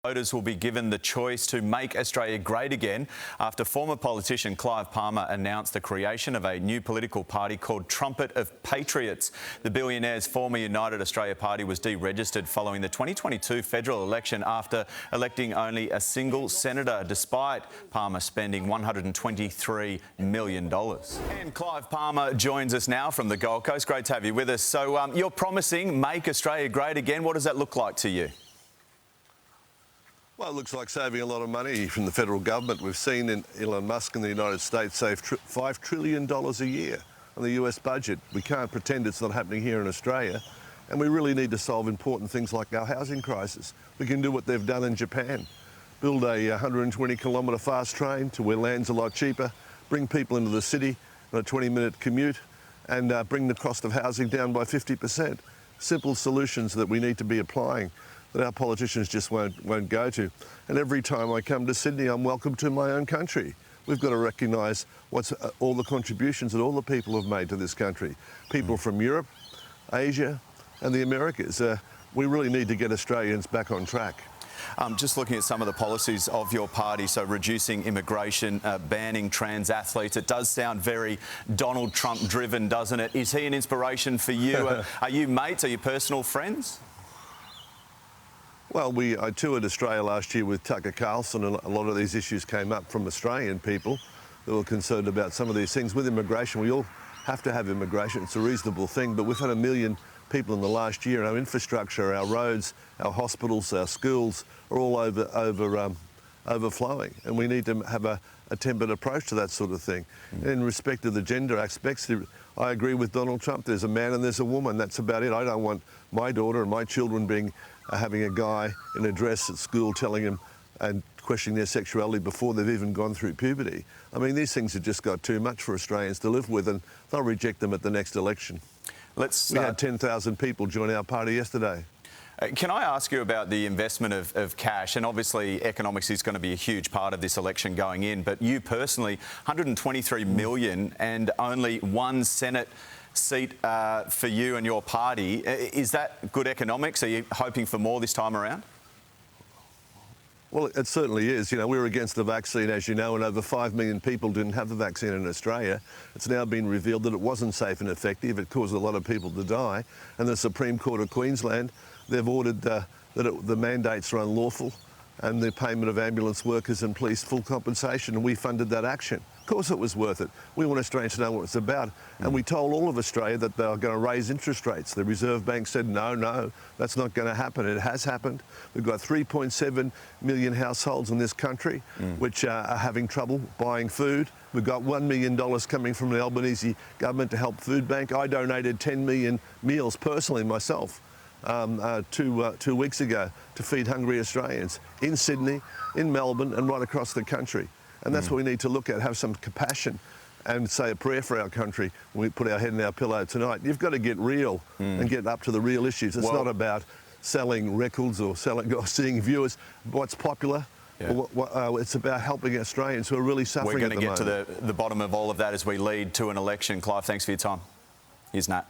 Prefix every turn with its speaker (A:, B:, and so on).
A: Voters will be given the choice to make Australia great again after former politician Clive Palmer announced the creation of a new political party called Trumpet of Patriots. The billionaire's former United Australia Party was deregistered following the 2022 federal election after electing only a single senator, despite Palmer spending $123 million. And Clive Palmer joins us now from the Gold Coast. Great to have you with us. So you're promising Make Australia Great Again. What does that look like to you?
B: Well, it looks like saving a lot of money from the federal government. We've seen Elon Musk in the United States save $5 trillion a year on the US budget. We can't pretend it's not happening here in Australia. And we really need to solve important things like our housing crisis. We can do what they've done in Japan. Build a 120-kilometre fast train to where land's a lot cheaper, bring people into the city on a 20-minute commute, and bring the cost of housing down by 50%. Simple solutions that we need to be applying that our politicians just won't go to. And every time I come to Sydney, I'm welcome to my own country. We've got to recognise what's all the contributions that all the people have made to this country. People from Europe, Asia and the Americas. We really need to get Australians back on track.
A: Just looking at some of the policies of your party, so reducing immigration, banning trans athletes, it does sound very Donald Trump driven, doesn't it? Is he an inspiration for you? Are you mates? Are you personal friends?
B: Well, I toured Australia last year with Tucker Carlson, and a lot of these issues came up from Australian people that were concerned about some of these things. With immigration, we all have to have immigration. It's a reasonable thing, but we've had 1 million people in the last year, and our infrastructure, our roads, our hospitals, our schools are all overflowing, and we need to have a tempered approach to that sort of thing. In respect of the gender aspects, I agree with Donald Trump. There's a man and there's a woman. That's about it. I don't want my daughter and my children having a guy in a dress at school telling them and questioning their sexuality before they've even gone through puberty. I mean, these things have just got too much for Australians to live with, and they'll reject them at the next election. We had 10,000 people join our party yesterday.
A: Can I ask you about the investment of cash? And obviously economics is going to be a huge part of this election going in, but you personally, $123 million and only one Senate seat for you and your party. Is that good economics? Are you hoping for more this time around?
B: Well, it certainly is. You know, we were against the vaccine, as you know, and over 5 million people didn't have the vaccine in Australia. It's now been revealed that it wasn't safe and effective. It caused a lot of people to die. And the Supreme Court of Queensland, they've ordered that the mandates are unlawful and the payment of ambulance workers and police full compensation, and we funded that action. Of course it was worth it. We want Australians to know what it's about. And we told all of Australia that they were going to raise interest rates. The Reserve Bank said, no, that's not going to happen. It has happened. We've got 3.7 million households in this country which are having trouble buying food. We've got $1 million coming from the Albanese government to help Food Bank. I donated 10 million meals personally myself 2 weeks ago to feed hungry Australians in Sydney, in Melbourne and right across the country. And that's what we need to look at, have some compassion and say a prayer for our country when we put our head in our pillow tonight. You've got to get real and get up to the real issues. It's not about selling records or seeing viewers what's popular. It's about helping Australians who are really suffering at the moment.
A: We're going to get to the bottom of all of that as we lead to an election. Clive, thanks for your time. Here's Nat.